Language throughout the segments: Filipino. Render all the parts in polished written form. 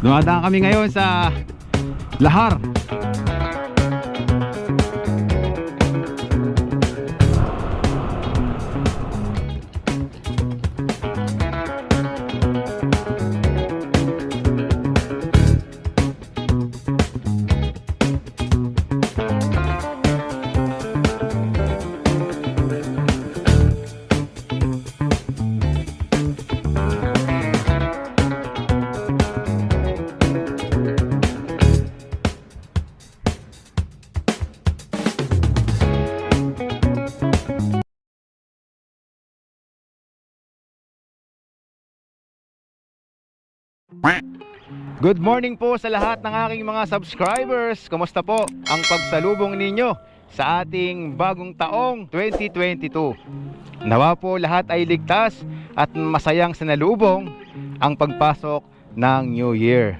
Dumadaan kami ngayon sa Lahar. Good morning po sa lahat ng aking mga subscribers. Kumusta po ang pagsalubong ninyo sa ating bagong taong 2022? Nawa po lahat ay ligtas at masayang sinalubong ang pagpasok ng New Year.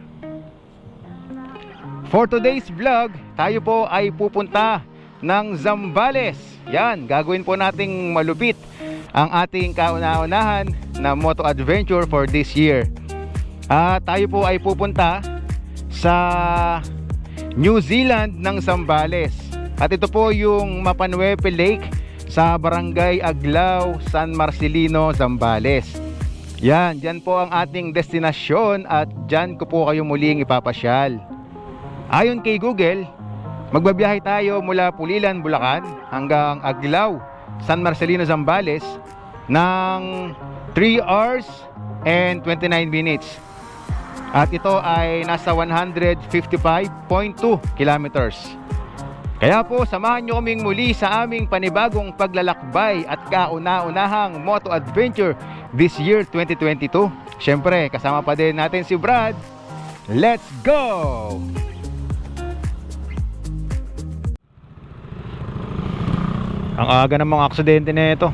For today's vlog, tayo po ay pupunta ng Zambales. Yan, gagawin po nating malupit ang ating kauna-unahan na moto adventure for this year. Tayo po ay pupunta sa New Zealand ng Zambales. At ito po yung Mapanuepe Lake sa Barangay Aglao, San Marcelino, Zambales. Yan, dyan po ang ating destinasyon at dyan ko po kayo muling ipapasyal. Ayon kay Google, magbabiyahe tayo mula Pulilan, Bulacan hanggang Aglao, San Marcelino, Zambales ng 3 hours and 29 minutes. At ito ay nasa 155.2 kilometers. Kaya po, samahan nyo kaming muli sa aming panibagong paglalakbay at kauna-unahang moto adventure this year 2022. Siyempre, kasama pa din natin si Brad. Let's go! Ang aga ng mga aksidente na ito.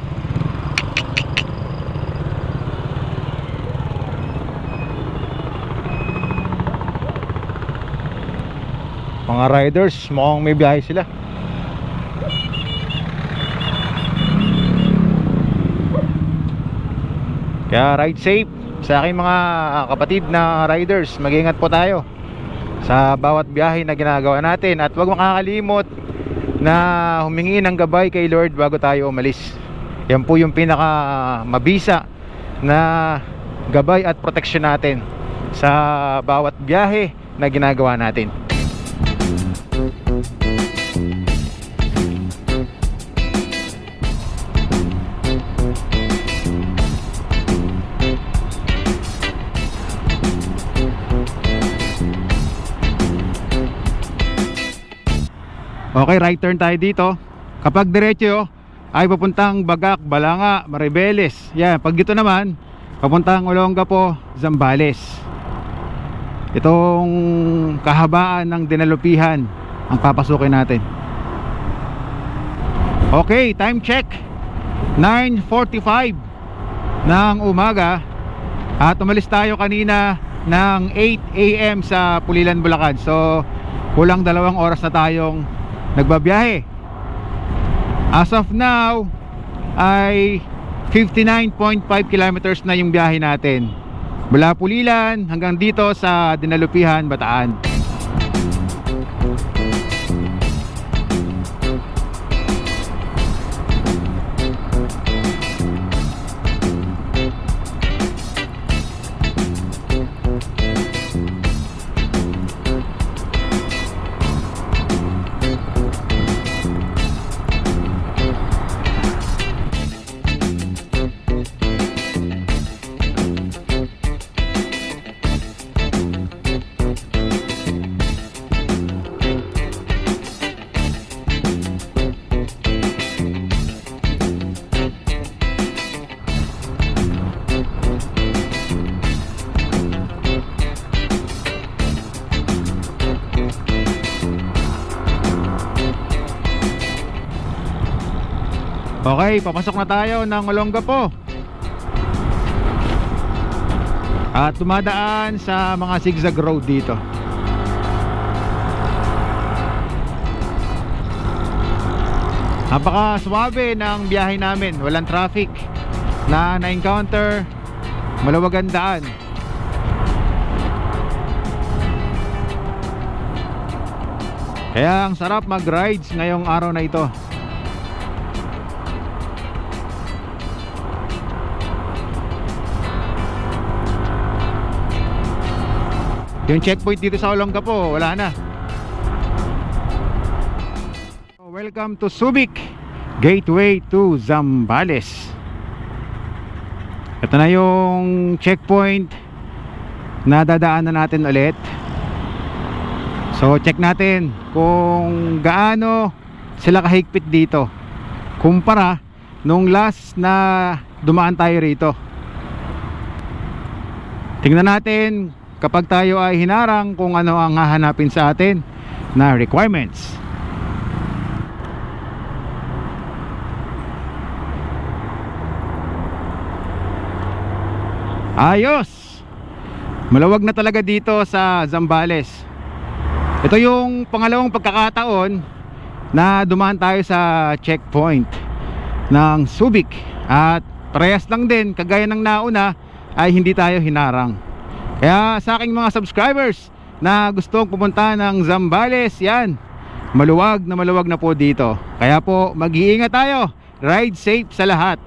Mga riders, mukhang may biyahe sila. Kaya ride safe sa aking mga kapatid na riders. Mag-ingat po tayo sa bawat biyahe na ginagawa natin. At huwag makakalimot na humingi ng gabay kay Lord bago tayo umalis. Yan po yung pinaka mabisa na gabay at proteksyon natin sa bawat biyahe na ginagawa natin. Okay, right turn tayo dito. Kapag diretso ay papuntang Bagak, Balanga, Maribeles. Yan, pag dito naman papuntang Olongapo, Zambales. Itong kahabaan ng dinalupihan ang papasukin natin. Okay, time check 9:45 ng umaga. At umalis tayo kanina ng 8 AM sa Pulilan, Bulacan. So kulang 2 oras na tayong nagbabiyahe. As of now ay 59.5 kilometers na yung biyahe natin mula Pulilan hanggang dito sa Dinalupihan, Bataan. Okay, papasok na tayo ng Olongapo. At tumadaan sa mga zigzag road dito. Napaka suwabe ng biyahe namin. Walang traffic na na-encounter. Maluwag ang daan. Kaya ang sarap mag-rides ngayong araw na ito. Yung checkpoint dito sa Olongapo, wala na. Welcome to Subic, gateway to Zambales. Ito na yung checkpoint na dadaanan natin ulit. So check natin kung gaano sila kahigpit dito kumpara nung last na dumaan tayo rito. Tingnan natin kapag tayo ay hinarang kung ano ang hahanapin sa atin na requirements. Ayos! Malawag na talaga dito sa Zambales. Ito yung pangalawang pagkakataon na dumaan tayo sa checkpoint ng Subic. At parehas lang din, kagaya ng nauna, ay hindi tayo hinarang. Kaya sa aking mga subscribers na gustong pumunta ng Zambales, yan, maluwag na po dito. Kaya po mag-iingat tayo. Ride safe sa lahat.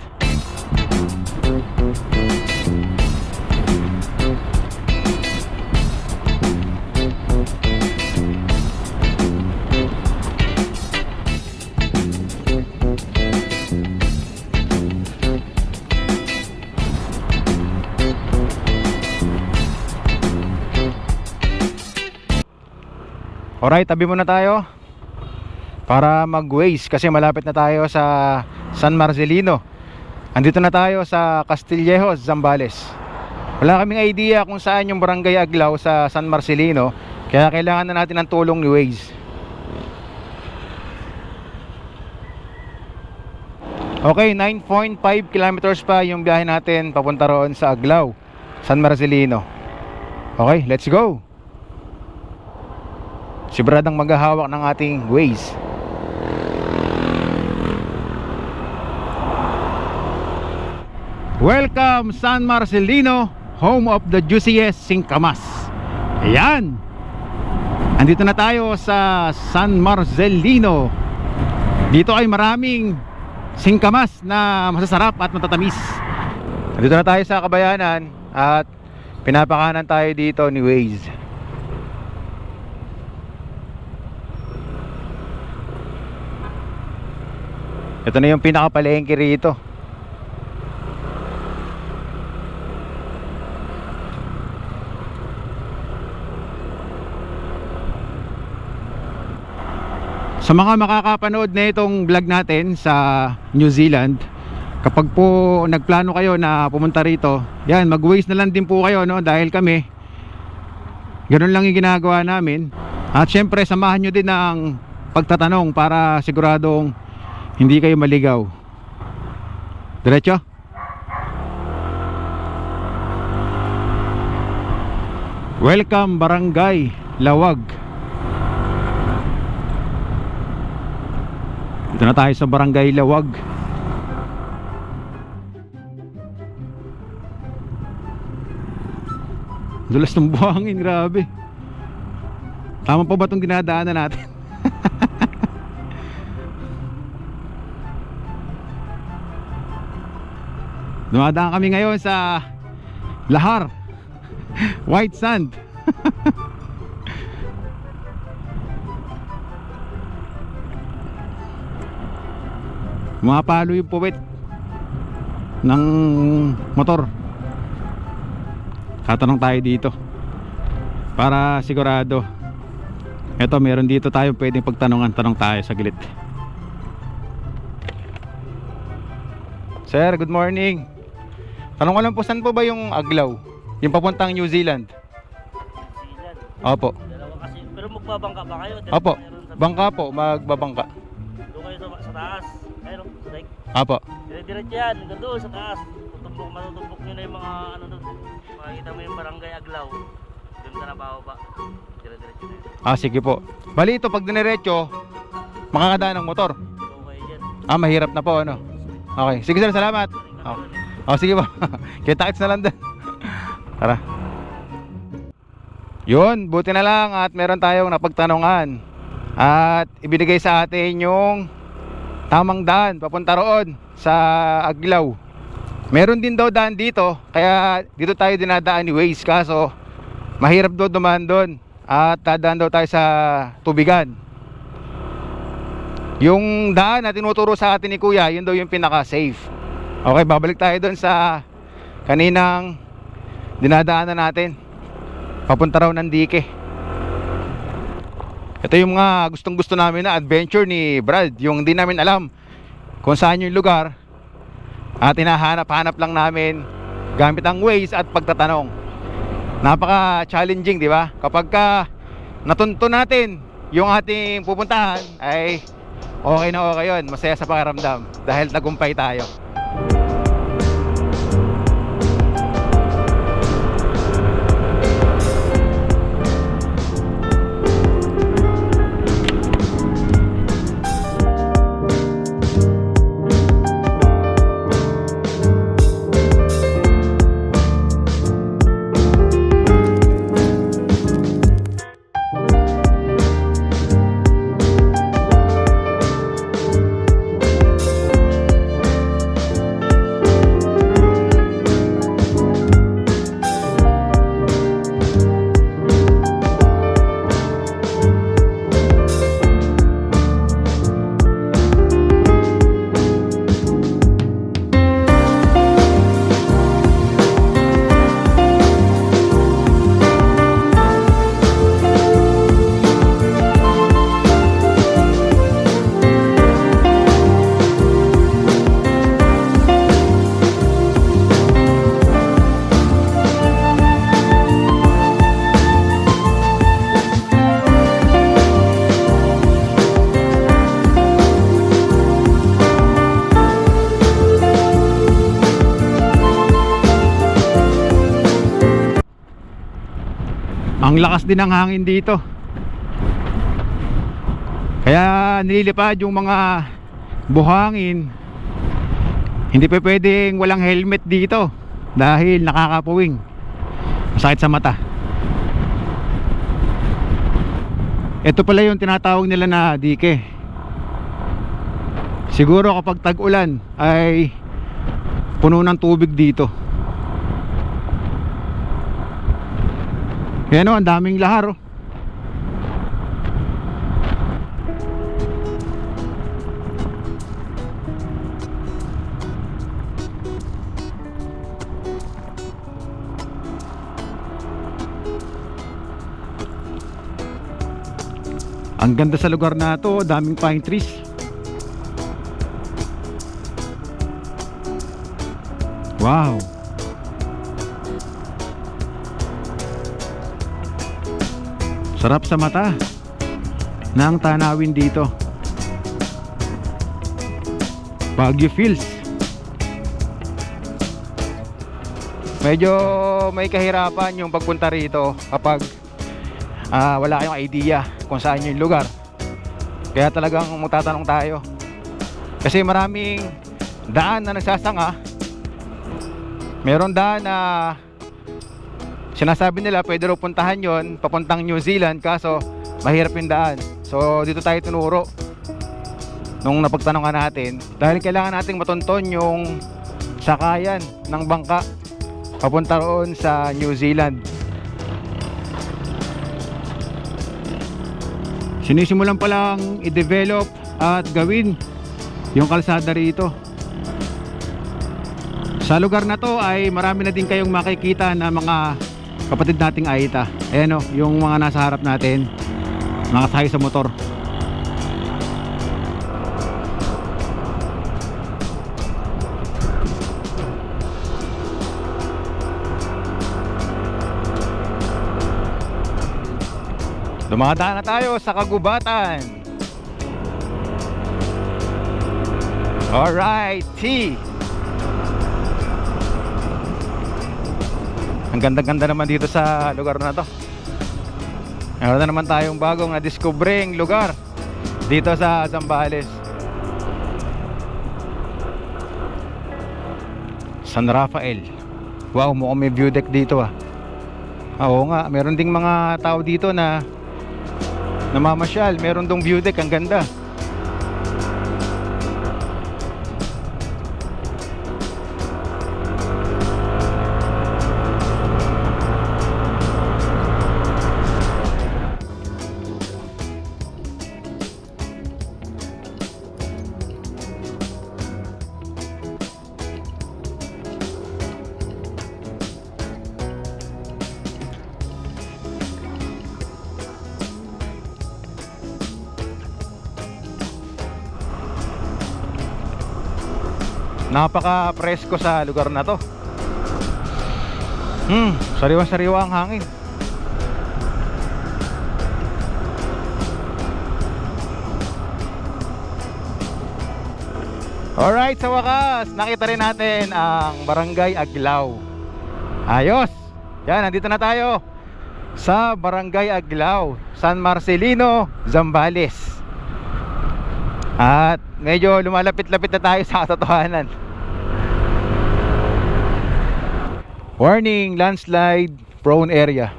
Alright, tabi muna tayo para mag-waze kasi malapit na tayo sa San Marcelino. Andito na tayo sa Castillejos, Zambales. Wala kaming idea kung saan yung Barangay Aglaw sa San Marcelino, kaya kailangan na natin ng tulong ni Waze. Okay, 9.5 kilometers pa yung biyahe natin papunta roon sa Aglaw, San Marcelino. Okay, let's go. Si Brad ang maghahawak ng ating Waze. Welcome San Marcelino, home of the juiciest singkamas. Ayan, andito na tayo sa San Marcelino. Dito ay maraming singkamas na masasarap at matatamis. Andito na tayo sa Kabayanan at pinapakanan tayo dito ni Waze. Ito na yung pinakapalengke rito. Sa mga makakapanood na itong vlog natin sa New Zealand, kapag po nagplano kayo na pumunta rito, yan, mag-Waze na lang din po kayo, no? Dahil kami, ganun lang yung ginagawa namin. At syempre samahan nyo din ng pagtatanong para siguradong hindi kayo maligaw. Diretso. Welcome Barangay Lawag. Dito na tayo sa Barangay Lawag. Dulas ng buhangin, grabe. Tama pa ba itong dinadaanan natin? Dumadaan kami ngayon sa Lahar, White Sand. Mapalo yung puwit ng motor. Tatanong tayo dito para sigurado. Eto, meron dito tayo pwedeng pagtanungan. Tanong tayo sa gilid. Sir, good morning. Tanong ko lang po, saan po ba yung Aglaw? Yung papuntang New Zealand? New Zealand? Opo. Dalawa kasi. Pero magbabangka ba kayo? Opo. Bangka po, magbabangka. Doon kayo sa taas. Ayun, sa daig. Opo. Dire-diretso yan. Hanggang doon sa taas. Matutumbok nyo na yung mga ano doon. Makikita mo yung Barangay Aglaw. Doon ka na bababa. Dire-diretso na yun. Ah, sige po. Bali ito, pag diniretso, makakadaan ng motor. Doon kayo dyan. Ah, mahirap na po, ano? Okay. Sige sir, salamat. Oh, sige po. Kita-kits na lang din. Tara. Yun, buti na lang at meron tayong napagtanungan. at ibinigay sa atin yung tamang daan papunta roon sa Aglaw. Meron din daw daan dito, kaya dito tayo dinadaan ni Waze, kaso mahirap daw dumaan doon at dadaan daw tayo sa tubigan. Yung daan na tinuturo sa atin ni Kuya, yun daw yung pinaka safe. Okay, babalik tayo doon sa kaninang dinadaanan natin papunta raw ng dike. Ito yung mga gustong gusto namin na adventure ni Brad, yung di namin alam kung saan yung lugar at hinahanap-hanap lang namin gamit ang Waze at pagtatanong. Napaka challenging, di ba? Kapag ka natunto natin yung ating pupuntahan, ay okay na okay yun, masaya sa pakiramdam dahil tagumpay tayo. Ang lakas din ng hangin dito, kaya nililipad yung mga buhangin. Hindi pa pwedeng walang helmet dito dahil nakakapuwing, masakit sa mata. Ito pala yung tinatawag nila na dike. Siguro kapag tag-ulan ay puno ng tubig dito. Yan o, ang daming lahar, oh. Ang ganda sa lugar na to, daming pine trees. Wow. Sarap sa mata ng tanawin dito. Baguio Fields. Medyo may kahirapan yung pagpunta rito kapag wala kayong idea kung saan yung lugar. Kaya talagang magtatanong tayo, kasi maraming daan na nagsasanga. Meron daan na sinasabi nila pwede raw puntahan yon papuntang New Zealand, kaso mahirap yung daan. So dito tayo tinuro nung napagtanongan natin, dahil kailangan nating matunton yung sakayan ng bangka papunta roon sa New Zealand. Sinisimulan pa lang i-develop at gawin yung kalsada rito. Sa lugar na to ay marami na din kayong makikita na mga kapatid nating Aita. Ayan o, yung mga nasa harap natin, nakasakay sa motor. Dumadaan na tayo sa kagubatan. Alrighty. Ang ganda-ganda naman dito sa lugar na to. Meron na naman tayong bagong na-discovering lugar dito sa Zambales. San Rafael. Wow, mukhang may view deck dito ah. Oo nga, meron ding mga tao dito na namamasyal. Meron dong view deck, ang ganda. Napaka-presko sa lugar na to. Sariwa-sariwa ang hangin. Alright, sa wakas, nakita rin natin ang Barangay Aglaw. Ayos! Yan, nandito na tayo sa Barangay Aglaw, San Marcelino, Zambales. At medyo lumalapit-lapit na tayo sa katotohanan. Warning, landslide prone area.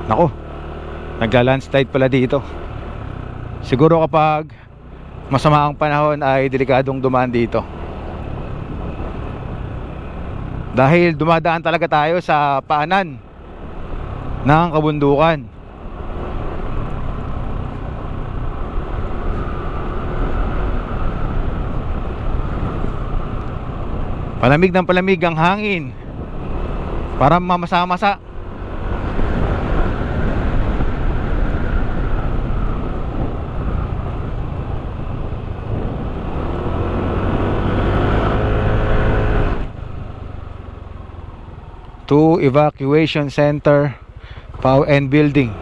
Nako, nagla-landslide pala dito. Siguro kapag masama ang panahon ay delikadong dumaan dito. Dahil dumadaan talaga tayo sa paanan ng kabundukan. Palamig ng palamig ang hangin, para mamasa-masa. To evacuation center, PAW and building.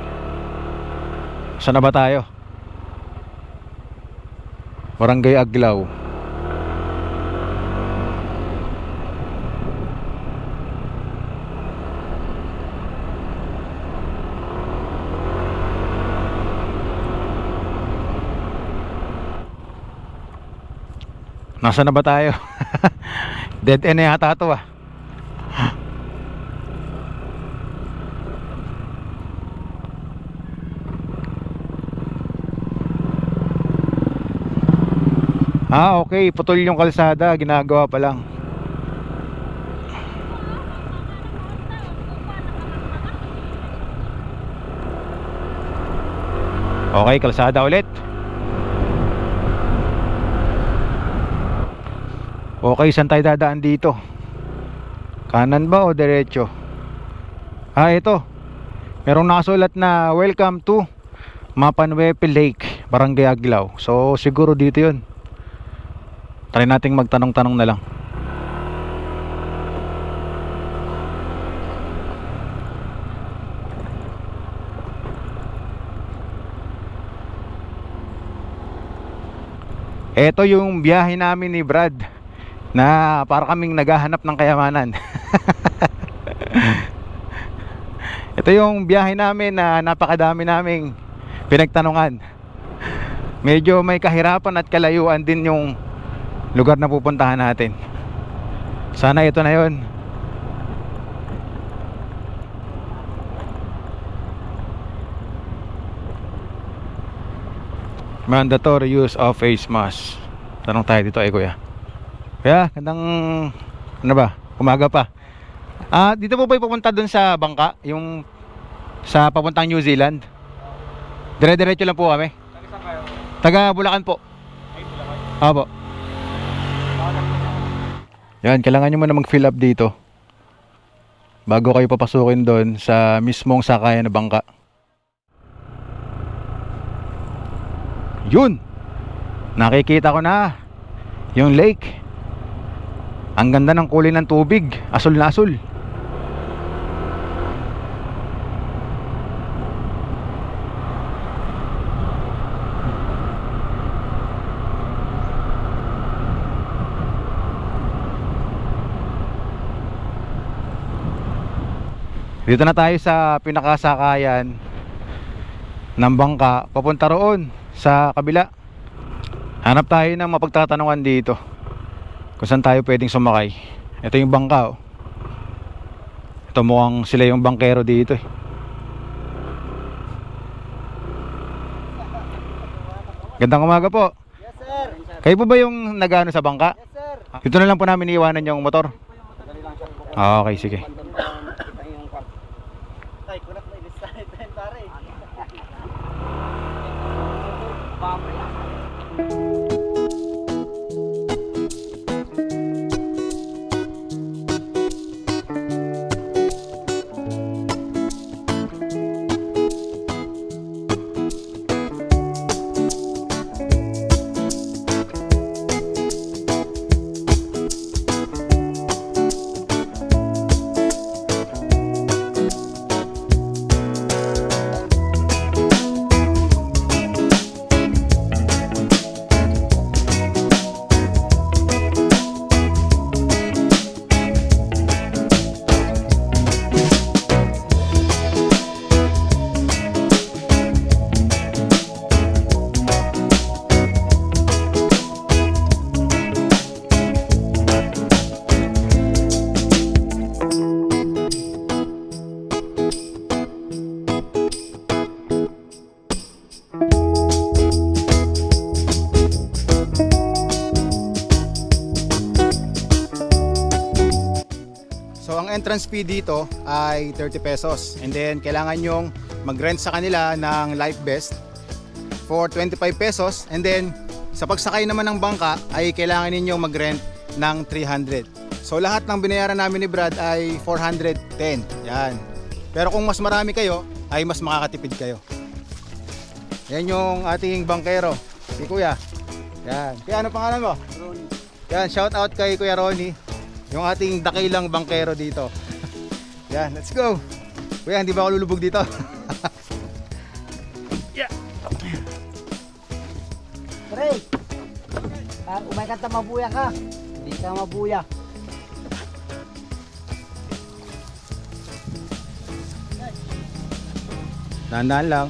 Saan na ba tayo? Barangay Aglaw. Nasaan na ba tayo? Dead end na yata ito ah. Okay, putol yung kalsada, ginagawa pa lang. Okay, kalsada ulit. Okay, saan tayo dadaan dito? Kanan ba o diretso? Ito. Merong nakasulat na welcome to Mapanuepe Lake, Barangay Aglaw. So siguro dito yun. Try nating magtanong-tanong na lang. Ito yung biyahe namin ni Brad, na para kaming naghahanap ng kayamanan. Ito yung biyahe namin na napakadami naming pinagtanungan. Medyo may kahirapan at kalayuan din yung lugar na pupuntahan natin. Sana ito na yun. Mandatory use of face mask. Tanong tayo dito ay kuya. Kaya, gandang ano ba? Umaga pa. Dito po ba pupunta dun sa bangka? Yung sa papuntang New Zealand? Dire-diretso lang po kami. Taga Bulacan po. Ay, Bulacan. Opo. Yan, kailangan nyo muna mag-fill up dito bago kayo papasukin doon sa mismong sakayan na bangka. Yun! Nakikita ko na yung lake. Ang ganda ng kulay ng tubig, asul na asul. Dito na tayo sa pinakasakayan ng bangka papunta roon sa kabila. Hanap tayo ng mapagtatanungan dito kung saan tayo pwedeng sumakay. Ito yung bangka, oh. Ito mukhang sila yung bangkero dito, eh. Gandang umaga po. Yes, sir. Kayo po ba yung nagano sa bangka? Yes, sir. Dito na lang po namin iiwanan yung motor. Okay, sige. Tay, kunat na ilis tayo, pare. So ang entrance fee dito ay 30 pesos. And then kailangan nyong mag-rent sa kanila ng life vest for 25 pesos. And then sa pagsakay naman ng bangka ay kailangan ninyong mag-rent ng 300. So lahat ng binayaran namin ni Brad ay 410. Yan. Pero kung mas marami kayo ay mas makakatipid kayo. Yan yung ating bangkero, si Kuya. Yan. Kaya ano pangalan mo? Ronnie. Yan, shout out kay Kuya Ronnie, yung ating dakilang bangkero dito. Yan, let's go. Kuya, hindi ba ako lulubog dito? Pre, umay ka mabuya ka. Hindi ka mabuya. Dahan-dahan lang.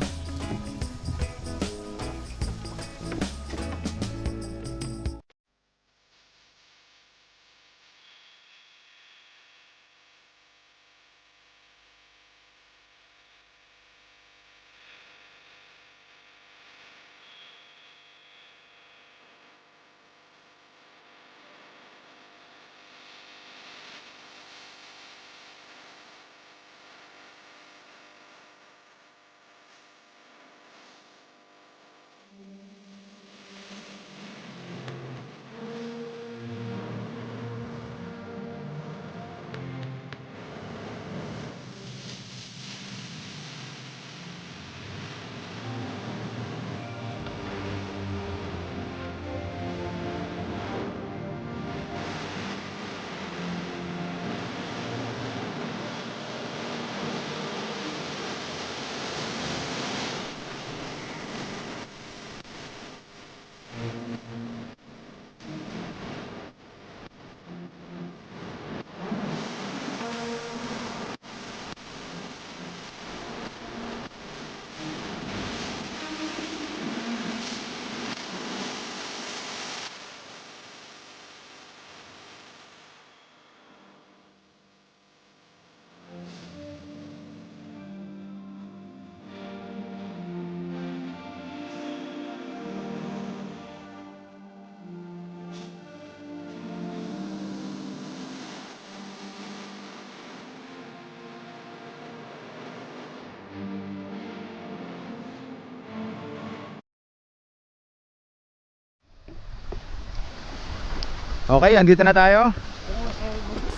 Okay, andito na tayo.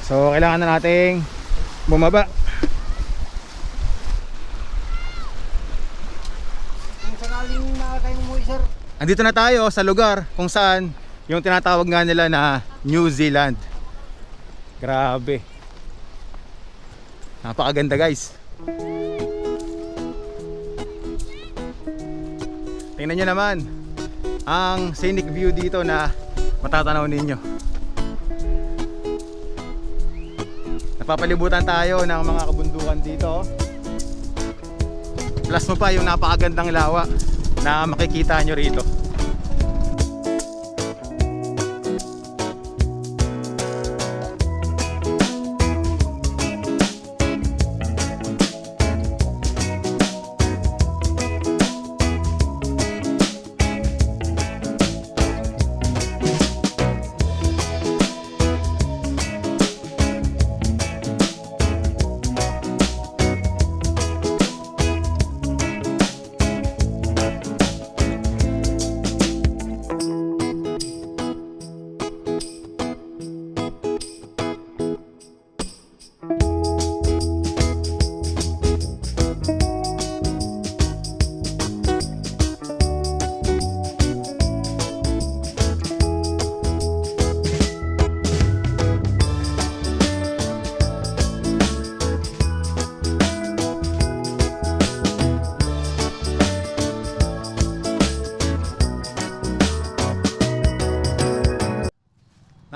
So, kailangan na nating bumaba. Kung sakaling makakain mo, sir. Andito na tayo sa lugar kung saan yung tinatawag nga nila na New Zealand. Grabe. Napakaganda, guys. Tingnan nyo naman ang scenic view dito na matatanaw ninyo. Napapalibutan tayo ng mga kabundukan dito. Plus mo pa yung napakagandang lawa na makikita nyo rito.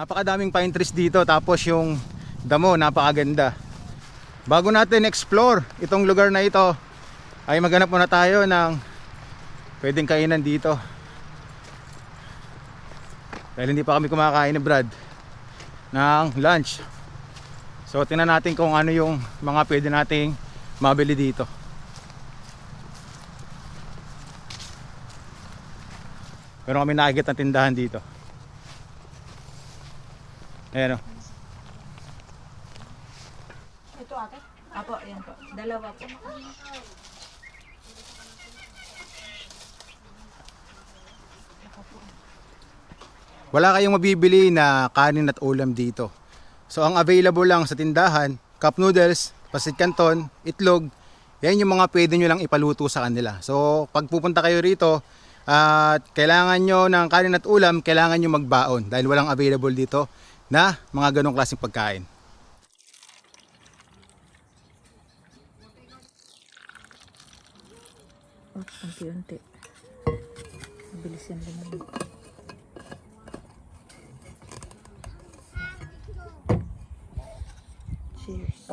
Napakadaming pine trees dito, tapos yung damo napakaganda. Bago natin explore itong lugar na ito, ay maghanap muna tayo ng pwedeng kainan dito. Dahil hindi pa kami kumakain ni Brad ng lunch. So tingnan natin kung ano yung mga pwede nating mabili dito. Pero kami nakikita ng tindahan dito. Ayan o. Ito ate? Apo, yan po. Dalawa po. Wala kayong mabibili na kanin at ulam dito. So ang available lang sa tindahan, cup noodles, pasit canton, itlog, yan yung mga pwede nyo lang ipaluto sa kanila. So pag pupunta kayo rito at kailangan nyo ng kanin at ulam, kailangan nyo magbaon dahil walang available dito na mga ganong klaseng pagkain. Unti-unti. Mabilis yan lumabog. Cheers.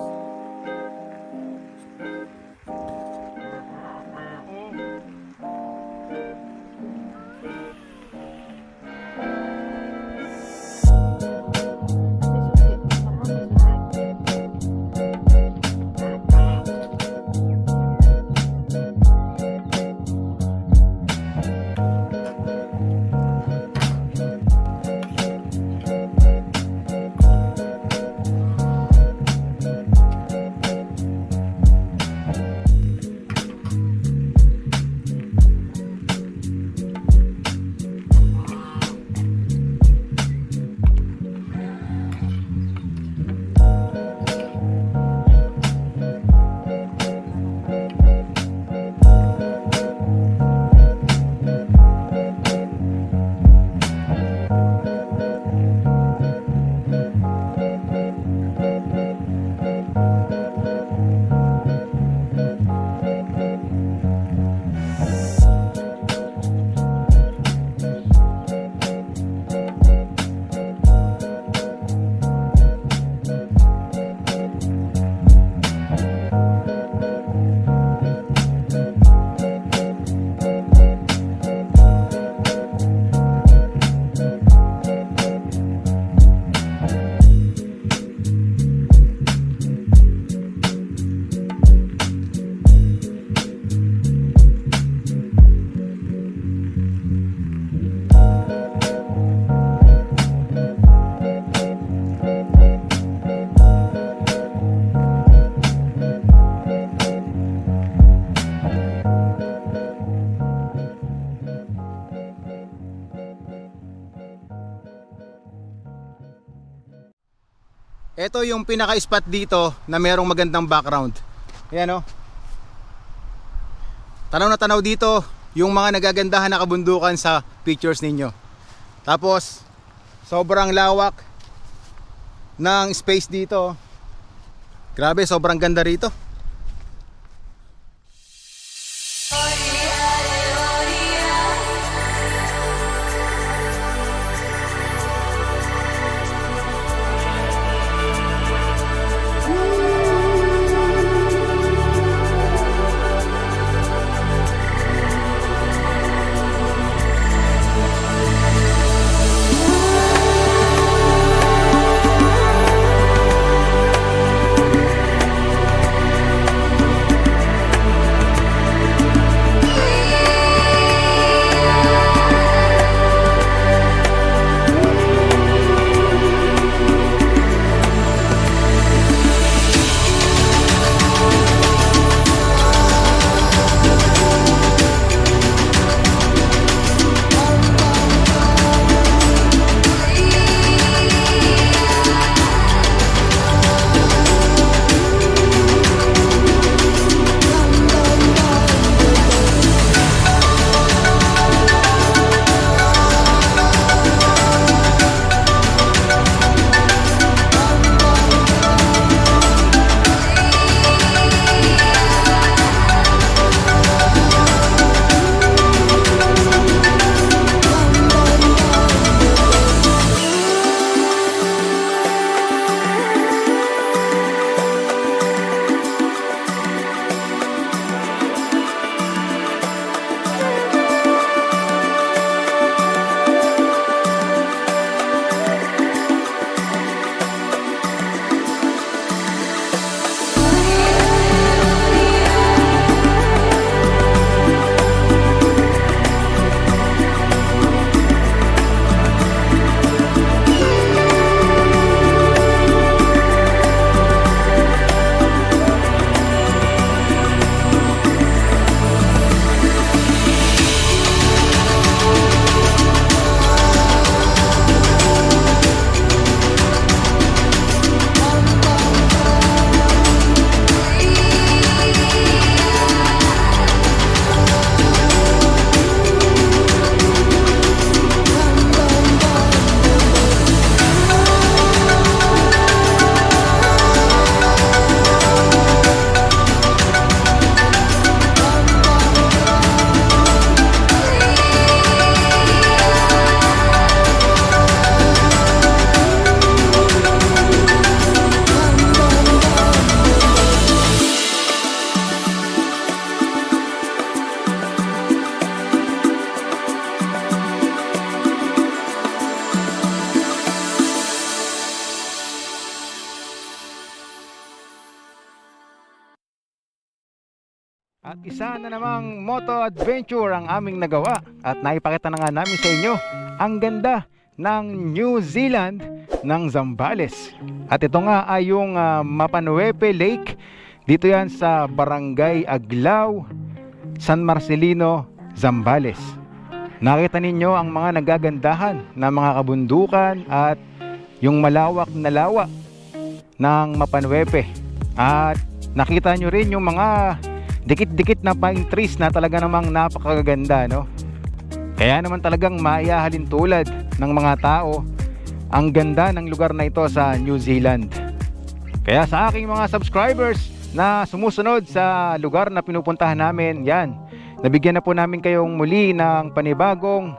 Ito yung pinaka-spot dito na merong magandang background. Ayan o. Tanaw na tanaw dito yung mga nagagandahan na kabundukan sa pictures ninyo. Tapos sobrang lawak ng space dito. Grabe, sobrang ganda rito. At isa na namang moto adventure ang aming nagawa at naipakita na nga namin sa inyo ang ganda ng New Zealand ng Zambales. At ito nga ay yung Mapanuepe Lake. Dito yan sa Barangay Aglao, San Marcelino, Zambales. Nakita ninyo ang mga nagagandahan na mga kabundukan at yung malawak na lawa ng Mapanuepe. At nakita nyo rin yung mga dikit-dikit na pine trees na talaga namang napakaganda, no? Kaya naman talagang maihahalin tulad ng mga tao ang ganda ng lugar na ito sa New Zealand. Kaya sa aking mga subscribers na sumusunod sa lugar na pinupuntahan namin, yan, nabigyan na po namin kayong muli ng panibagong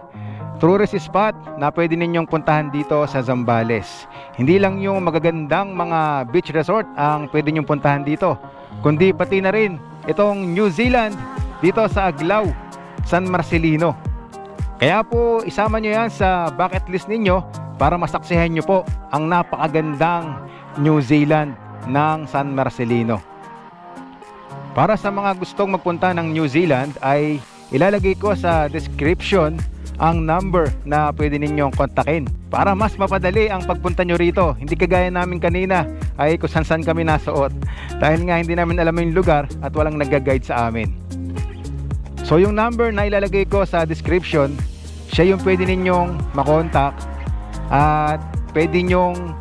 tourist spot na pwede ninyong puntahan dito sa Zambales. Hindi lang yung magagandang mga beach resort ang pwede ninyong puntahan dito, kundi pati na rin itong New Zealand dito sa Aglao, San Marcelino. Kaya po isama nyo yan sa bucket list ninyo para masaksihan nyo po ang napakagandang New Zealand ng San Marcelino. Para sa mga gustong magpunta ng New Zealand ay ilalagay ko sa description ang number na pwede ninyong kontakin para mas mapadali ang pagpunta nyo rito. Hindi kagaya namin kanina ay kung saan kami nasuot dahil nga hindi namin alam yung lugar at walang nag-guide sa amin. So yung number na ilalagay ko sa description, siya yung pwede ninyong makontak at pwede nyong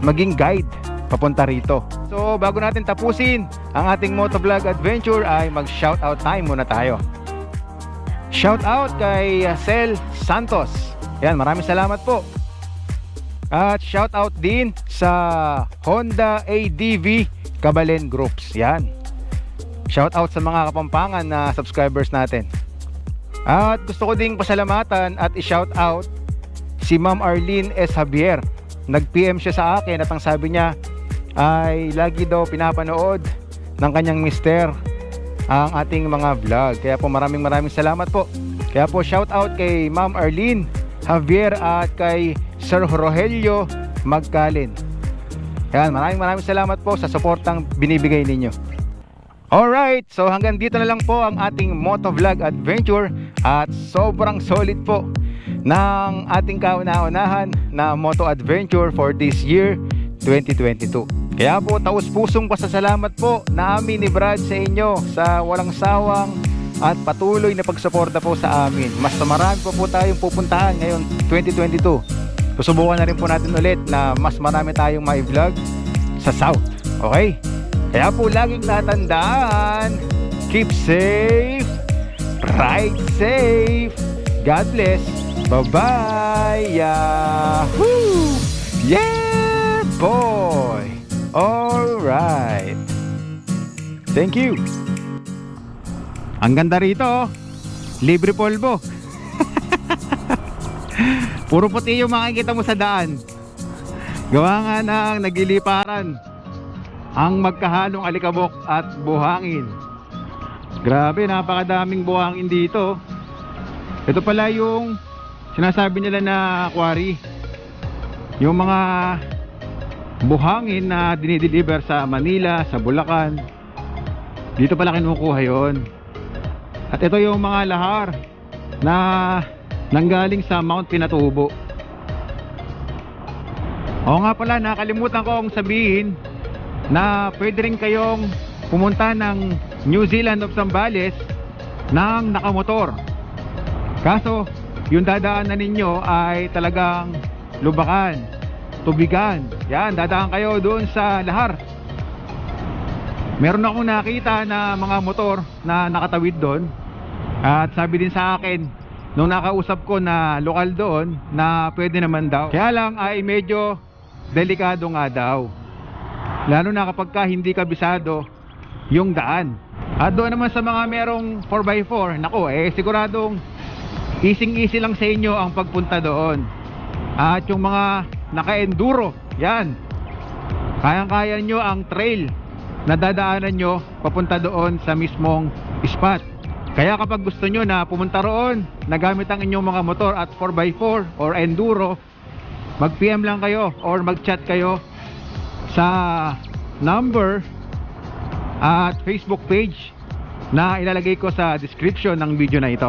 maging guide papunta rito. So bago natin tapusin ang ating motovlog adventure ay mag shoutout time muna tayo. Shoutout kay Cel Santos. Yan, maraming salamat po. At shoutout din sa Honda ADV Kabalen Groups. Yan. Shoutout sa mga Kapampangan na subscribers natin. At gusto ko ding pasalamatan at i-shoutout si Ma'am Arlene S. Javier. Nag-PM siya sa akin at ang sabi niya ay lagi daw pinapanood ng kanyang mister ang ating mga vlog. Kaya po maraming salamat po. Kaya po shoutout kay Ma'am Arlene Javier at kay Sir Rogelio Magkalin. Yan, maraming salamat po sa suportang binibigay ninyo. Alright, so hanggang dito na lang po ang ating motovlog adventure at sobrang solid po ng ating kauna-unahan na moto adventure for this year 2022. Kaya po taus-pusong pasasalamat po na amin ni Brad sa inyo sa walang sawang at patuloy na pagsuporta po sa amin. Mas marami po tayong pupuntahan ngayon 2022. Susubukan na rin po natin ulit na mas marami tayong ma-vlog sa South. Okay? Kaya po laging tatandaan, keep safe, ride safe, God bless, bye-bye, yahoo! Yeah, boy! Alright. Thank you. Ang ganda rito. Libre polvo. Puro puti yung makikita mo sa daan. Gawa nga ng nagliliparan ang magkahalong alikabok at buhangin. Grabe, napakadaming buhangin dito. Ito pala yung sinasabi nila na quarry. Yung mga buhangin na dinideliver sa Manila, sa Bulacan, dito pala kinukuha yon. At ito yung mga lahar na nanggaling sa Mount Pinatubo. Oo nga pala, nakalimutan kong sabihin na pwede rin kayong pumunta ng New Zealand of Zambales ng nakamotor. Kaso yung dadaanan ninyo ay talagang lubakan, tubigan. Yan, dadaan kayo doon sa lahar. Meron akong nakita na mga motor na nakatawid doon. At sabi din sa akin nung nakausap ko na lokal doon na pwede naman daw. Kaya lang ay medyo delikado nga daw, lalo na kapag ka hindi kabisado yung daan. At doon naman sa mga merong 4x4, nako siguradong easy lang sa inyo ang pagpunta doon. At yung mga naka-enduro, yan, kayang-kaya nyo ang trail na dadaanan nyo papunta doon sa mismong spot. Kaya kapag gusto nyo na pumunta roon na gamit ang inyong mga motor at 4x4 or enduro, mag-PM lang kayo or mag-chat kayo sa number at Facebook page na ilalagay ko sa description ng video na ito.